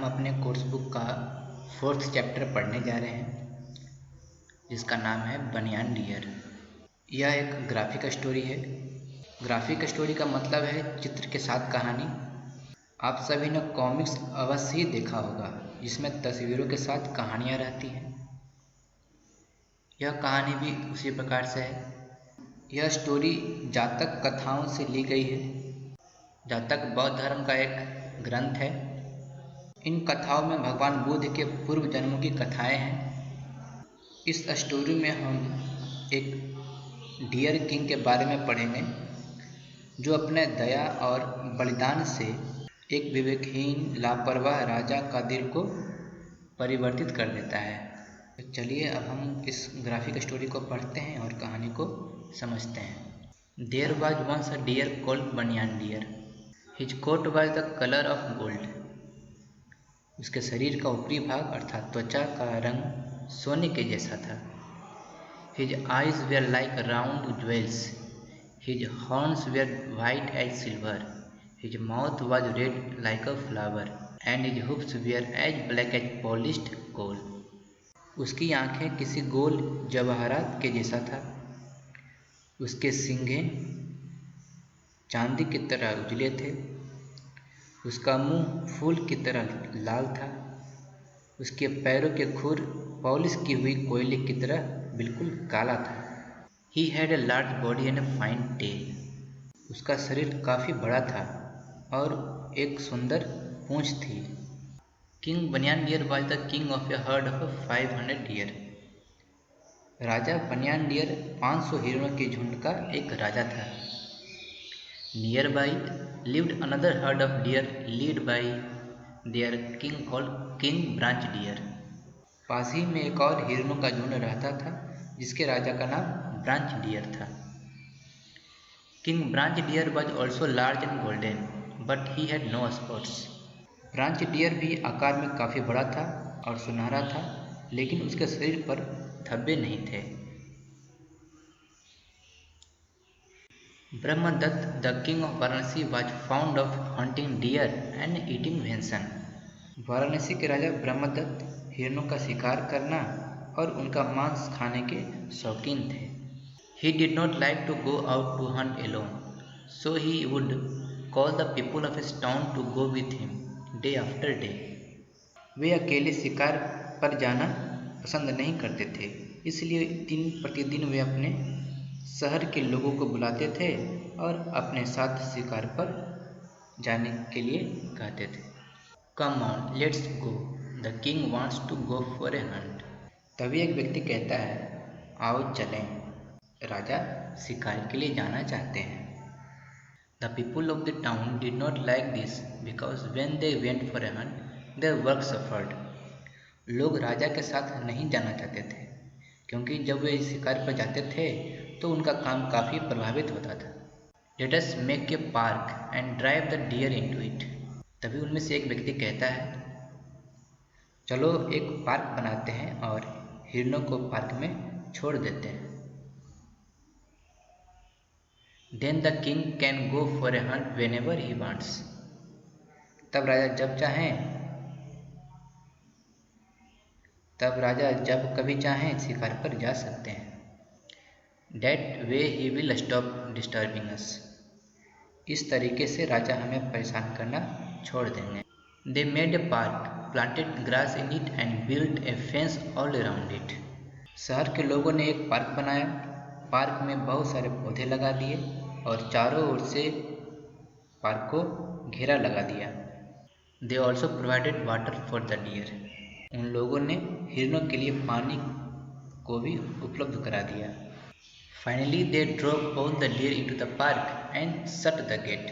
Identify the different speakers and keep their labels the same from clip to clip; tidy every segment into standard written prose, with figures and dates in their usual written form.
Speaker 1: हम अपने course book का 4th चैप्टर पढ़ने जा रहे हैं जिसका नाम है बनियान डियर। यह एक ग्राफिक स्टोरी है। ग्राफिक स्टोरी का मतलब है चित्र के साथ कहानी। आप सभी ने कॉमिक्स अवश्य ही देखा होगा जिसमें तस्वीरों के साथ कहानियाँ रहती हैं। यह कहानी भी उसी प्रकार से है। यह स्टोरी जातक कथाओं से ली गई है। जातक बौद्ध धर्म का एक ग्रंथ है। इन कथाओं में भगवान बुद्ध के पूर्व जन्मों की कथाएं हैं। इस स्टोरी में हम एक डियर किंग के बारे में पढ़ेंगे जो अपने दया और बलिदान से एक विवेकहीन लापरवाह राजा का दिल को परिवर्तित कर देता है। तो चलिए अब हम इस ग्राफिक स्टोरी को पढ़ते हैं और कहानी को समझते हैं। There was once a deer called Banyan deer. His coat was the colour of gold. उसके शरीर का ऊपरी भाग अर्थात त्वचा का रंग सोने के जैसा था। His eyes were like round jewels. His horns were white as silver. His mouth was red like a flower and his hoofs were as black as polished coal. उसकी आंखें किसी गोल जवाहरात के जैसा था। उसके सींगे चांदी की तरह उजले थे। उसका मुंह फूल की तरह लाल था। उसके पैरों के खुर पॉलिश की हुई कोयले की तरह बिल्कुल काला था। He had a large body and a fine tail. उसका शरीर काफ़ी बड़ा था और एक सुंदर पूंछ थी। किंग बनियान deer was the king of a herd of 500 deer. राजा बनियान डियर 500 हिरणों के झुंड का एक राजा था। Nearby lived another herd of deer lead by their king called king branch deer. पास ही में एक और हिरणों का झुंड रहता था जिसके राजा का नाम ब्रांच डियर था। King branch deer was also large and golden but he had no spots. Branch deer भी आकार में काफ़ी बड़ा था और सुनहरा था लेकिन उसके शरीर पर धब्बे नहीं थे। Brahmadatta the king of Varanasi was found of hunting deer and eating venison. Varanasi के राजा ब्रह्मदत्त हिरणों का शिकार करना और उनका मांस खाने के शौकीन थे। He did not like to go out to hunt alone so he would call the people of his town to go with him day after day. वे अकेले शिकार पर जाना पसंद नहीं करते थे इसलिए दिन प्रतिदिन वे अपने शहर के लोगों को बुलाते थे और अपने साथ शिकार पर जाने के लिए कहते थे। Come on let's go the king wants to go for a hunt. तभी एक व्यक्ति कहता है आओ चलें, राजा शिकार के लिए जाना चाहते हैं। The people of the town did not like this because when they went for a Hunt their work suffered. लोग राजा के साथ नहीं जाना चाहते थे क्योंकि जब वे शिकार पर जाते थे तो उनका काम काफ़ी प्रभावित होता था। Let us make a park and drive the deer into it. तभी उनमें से एक व्यक्ति कहता है चलो एक पार्क बनाते हैं और हिरणों को पार्क में छोड़ देते हैं। Then the king can go for a hunt whenever he wants. तब राजा जब कभी चाहें शिकार पर जा सकते हैं। That way he will stop disturbing us। इस तरीके से राजा हमें परेशान करना छोड़ देंगे। They made a park, planted grass in it and built a fence all around it। शहर के लोगों ने एक पार्क बनाया, पार्क में बहुत सारे पौधे लगा दिए और चारों ओर से पार्क को घेरा लगा दिया। They also provided water for the deer। उन लोगों ने हिरणों के लिए पानी को भी उपलब्ध करा दिया। Finally they drove all the deer into the park and shut the gate।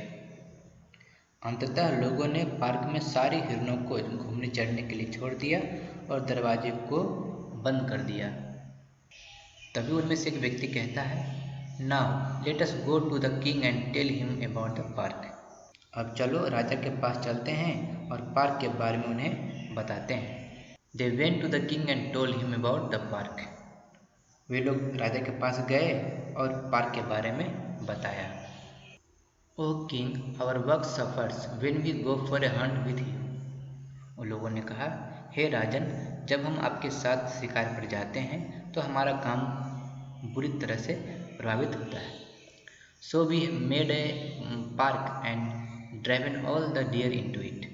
Speaker 1: अंततः लोगों ने पार्क में सारे हिरणों को घूमने चढ़ने के लिए छोड़ दिया और दरवाजे को बंद कर दिया। तभी उनमें से एक व्यक्ति कहता है now let us go to the king and tell him about the park. अब चलो राजा के पास चलते हैं और पार्क के बारे में उन्हें बताते हैं। They went to the king and told him about the park। वे लोग राजा के पास गए और पार्क के बारे में बताया। O king our work suffers when we go for a hunt with you. उन लोगों ने कहा, हे राजन, जब हम आपके साथ शिकार पर जाते हैं तो हमारा काम बुरी तरह से प्रभावित होता है। So we made a park and driven all the deer into it.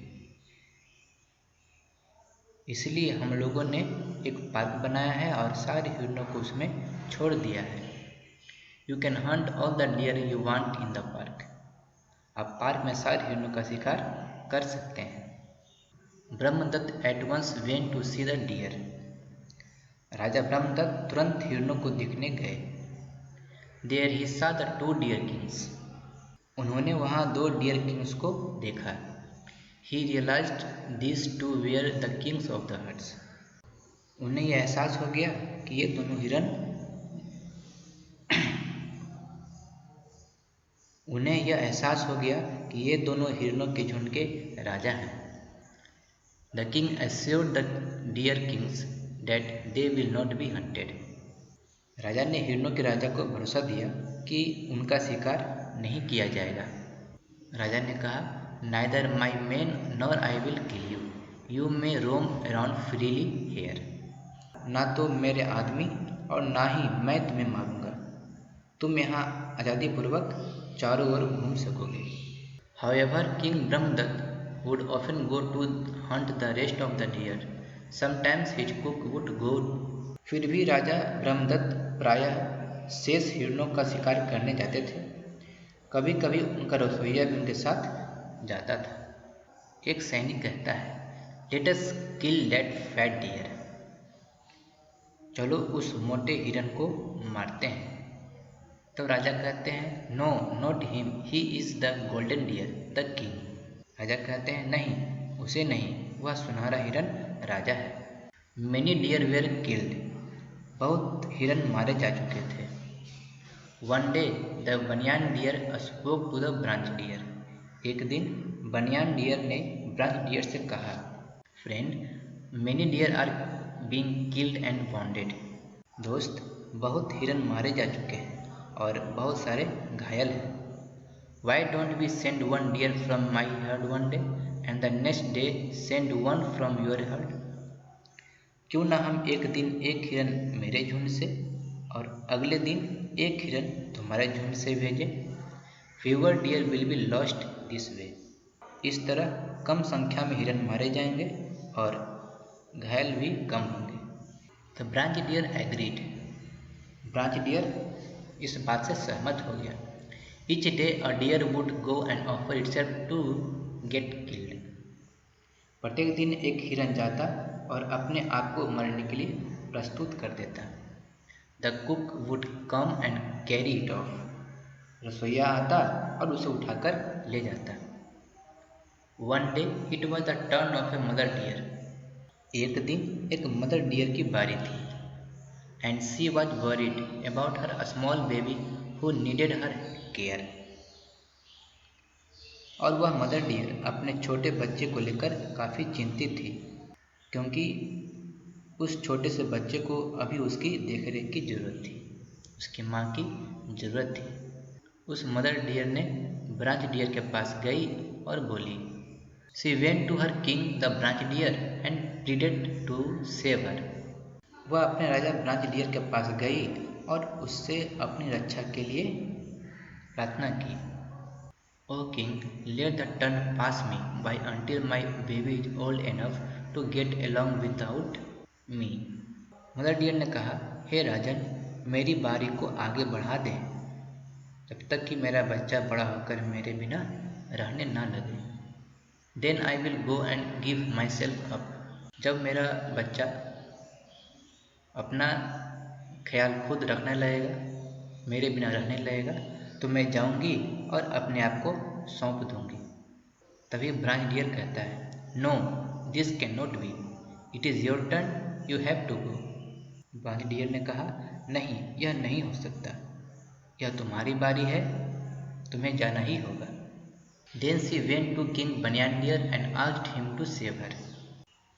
Speaker 1: इसलिए हम लोगों ने एक पार्क बनाया है और सारे हिरणों को उसमें छोड़ दिया है। You can hunt all the deer you want in the park. आप पार्क में सारे हिरणों का शिकार कर सकते हैं। Brahmadatta at once went to see the deer. राजा ब्रह्मदत्त तुरंत हिरणों को देखने गए। देयर ही सा द टू डियर किंग्स। उन्होंने वहाँ 2 डियर किंग्स को देखा। He realised these two were the kings of the herds. उन्हें यह एहसास हो गया कि ये दोनों हिरन हिरणों के झुंड के राजा हैं। The king assured the deer kings that they will not be hunted। राजा ने हिरणों के राजा को भरोसा दिया कि उनका शिकार नहीं किया जाएगा। राजा ने कहा, neither my men nor I will kill you। You may roam around freely here। ना तो मेरे आदमी और ना ही मैं तुम्हें मारूंगा। तुम यहाँ आज़ादी पूर्वक चारों ओर घूम सकोगे। However, King Brahmadatta would often go to hunt the rest of the deer। Sometimes his cook would go। फिर भी राजा ब्रह्मदत्त प्रायः शेष हिरणों का शिकार करने जाते थे। कभी कभी उनका रसोइया भी उनके साथ जाता था। एक सैनिक कहता है, let us kill that fat deer. चलो उस मोटे हिरन को मारते हैं। तो राजा कहते हैं, no not him, he is the golden deer the king. राजा कहते हैं, नहीं, उसे नहीं, वह सुनहरा हिरन राजा है। Many deer were killed. बहुत हिरन मारे जा चुके थे। One day the banyan deer spoke to the branch deer. एक दिन बनियान डियर ने ब्रांच डियर से कहा, friend, many deer are being killed and wounded. दोस्त, बहुत हिरन मारे जा चुके हैं और बहुत सारे घायल हैं। Why don't we send one deer from my herd one day and the next day send one from your herd. क्यों ना हम एक दिन एक हिरन मेरे झुंड से और अगले दिन एक हिरन तुम्हारे झुंड से भेजें। Fewer deer will be lost this way. इस तरह कम संख्या में हिरन मारे जाएंगे और घायल भी कम होंगे। The branch deer agreed. Branch deer इस बात से सहमत हो गया। Each day a deer would go and offer itself to get killed. प्रत्येक दिन एक हिरन जाता और अपने आप को मरने के लिए प्रस्तुत कर देता। The cook would come and carry it off. रसोइया आता और उसे उठाकर ले जाता। One day it was the turn of a mother deer. एक दिन एक मदर डियर की बारी थी। And she was worried about her small baby who needed her care. और वह मदर डियर अपने छोटे बच्चे को लेकर काफ़ी चिंतित थी, क्योंकि उस छोटे से बच्चे को अभी उसकी देखरेख की ज़रूरत थी, उसकी माँ की ज़रूरत थी। उस मदर डियर ने ब्रांच डियर के पास गई और बोली, she went to her king the branch deer and pleaded to save her. वह अपने राजा ब्रांच डियर के पास गई और उससे अपनी रक्षा के लिए प्रार्थना की। O king, let the turn pass me by until my baby is old enough to get along without me. Mother deer ने कहा, हे राजन, मेरी बारी को आगे बढ़ा दें जब तक कि मेरा बच्चा बड़ा होकर मेरे बिना रहने ना लगे। Then I will go and give myself up. जब मेरा बच्चा अपना ख्याल खुद रखने लगेगा, मेरे बिना रहने लगेगा, तो मैं जाऊंगी और अपने आप को सौंप दूंगी। तभी ब्रांच डियर कहता है, no this can not be, it is your turn, you have to go. Branch deer ने कहा, नहीं, यह नहीं हो सकता, यह तुम्हारी बारी है, तुम्हें जाना ही होगा। Then she went to king बनियान deer and asked him to save her.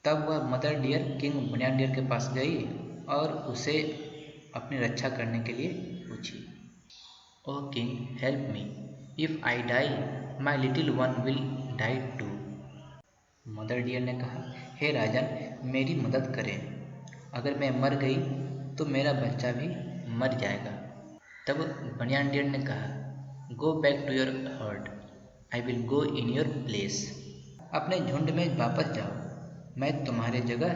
Speaker 1: तब वह मदर डियर किंग बनियान डियर के पास गई और उसे अपनी रक्षा करने के लिए पूछी। O king, help me, if I die my little one will die too. Mother deer ने कहा, हे राजन, मेरी मदद करें। अगर मैं मर गई तो मेरा बच्चा भी मर जाएगा। तब बनियान डियर ने कहा, go back to your herd, I will go in your place. अपने झुंड में वापस जाओ, मैं तुम्हारे जगह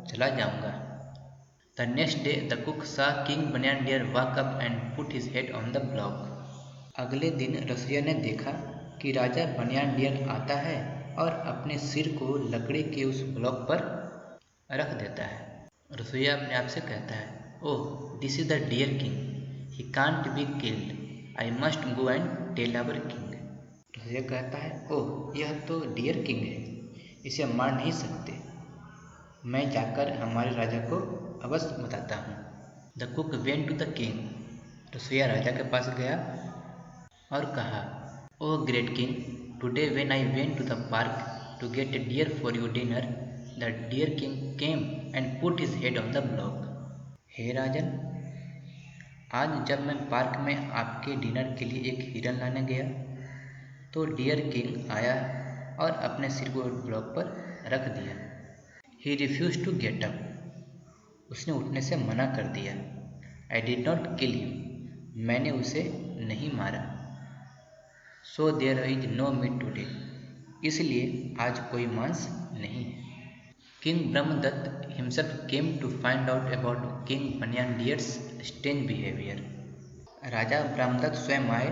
Speaker 1: चला जाऊंगा। The next day the cook saw king बनियान deer walk up and put his head on the block. अगले दिन रसोइया ने देखा कि राजा बनियान डियर आता है और अपने सिर को लकड़ी के उस ब्लॉक पर रख देता है। रसोइया अपने आप से कहता है, oh, this is the deer king, he can't be killed, I must go and tell our king. रसोइया कहता है, ओह, यह तो डियर किंग है, इसे मार नहीं सकते, मैं जाकर हमारे राजा को अवश्य बताता हूँ। The cook went to the king. रसोइया राजा के पास गया और कहा, oh great king, today when I went to the park to get a deer for your dinner, the deer king came and put his head on the block. हे राजन, आज जब मैं पार्क में आपके डिनर के लिए एक हिरन लाने गया तो डियर किंग आया और अपने सिर को ब्लॉक पर रख दिया। He refuse to get up, उसने उठने से मना कर दिया। I did not kill him, मैंने उसे नहीं मारा। So there is no meat today, इसलिए आज कोई मांस नहीं है। King Brahmadatta himself came to find out about king banyan deer's strange behaviour. राजा ब्रह्मदत्त स्वयं आए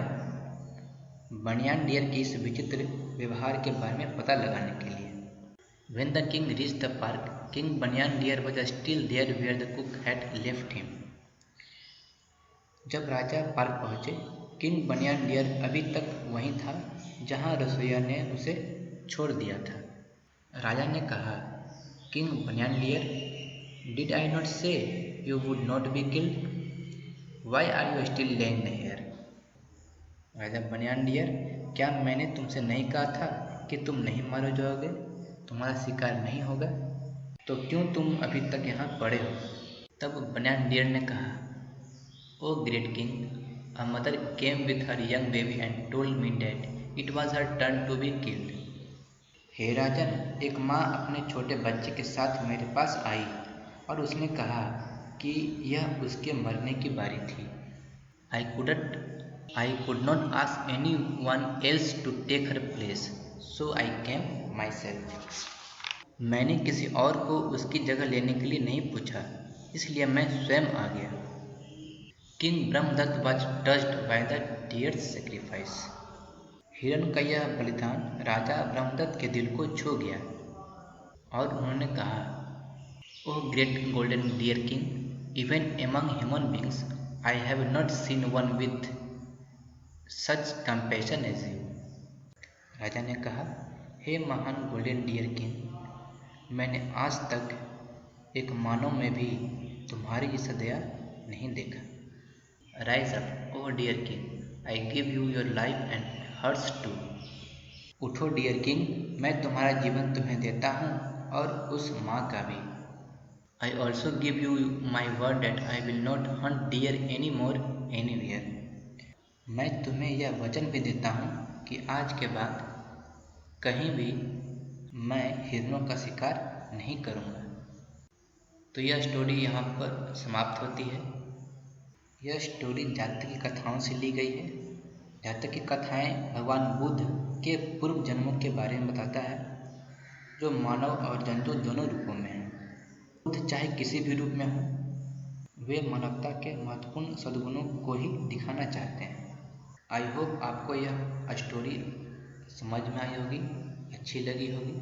Speaker 1: बनियान डियर की इस विचित्र व्यवहार के बारे में पता लगाने के लिए। When the king reached the park, King Banyan Deer was still there where the cook had left him. जब राजा पार्क पहुंचे, किंग बनियान डियर अभी तक वहीं था जहां रसोइया ने उसे छोड़ दिया था। राजा ने कहा, किंग बनियान deer, did I not say you would not be killed? Why are you still laying here? राजा बनियान डियर, क्या मैंने तुमसे नहीं कहा था कि तुम नहीं मारे जाओगे, तुम्हारा शिकार नहीं होगा? तो क्यों तुम अभी तक यहाँ पड़े हो? तब बनियान डियर ने कहा, oh great king, a mother came with her young baby and told me that it was her turn to be killed. हे राजन, एक माँ अपने छोटे बच्चे के साथ मेरे पास आई और उसने कहा कि यह उसके मरने की बारी थी। I could not ask anyone else to take her place, so I came myself. मैंने किसी और को उसकी जगह लेने के लिए नहीं पूछा, इसलिए मैं स्वयं आ गया। King Brahmadatta was touched by the deer's sacrifice. हिरन का यह बलिदान राजा ब्रह्मदत्त के दिल को छू गया और उन्होंने कहा, oh great golden deer king, even among human beings I have not seen one with such compassion as you. राजा ने कहा, हे महान गोल्डन डियर किंग, मैंने आज तक एक मानव में भी तुम्हारी जैसा दया नहीं देखा। Rise up O deer king, I give you your life and hers too. उठो डियर किंग, मैं तुम्हारा जीवन तुम्हें देता हूँ और उस माँ का भी। I also give you my word that I will not hunt deer any more anywhere. मैं तुम्हें यह वचन भी देता हूँ कि आज के बाद कहीं भी मैं हिरणों का शिकार नहीं करूँगा। तो यह स्टोरी यहाँ पर समाप्त होती है। यह स्टोरी जातक की कथाओं से ली गई है। जातक की कथाएं भगवान बुद्ध के पूर्व जन्मों के बारे में बताता है, जो मानव और जंतु दोनों रूपों में हैं। बुद्ध चाहे किसी भी रूप में हो, वे मानवता के महत्वपूर्ण सद्गुणों को ही दिखाना चाहते हैं। आई होप आपको यह स्टोरी समझ में आई होगी, अच्छी लगी होगी।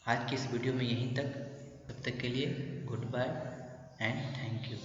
Speaker 1: आज की इस वीडियो में यहीं तक। तब तक के लिए goodbye and thank you.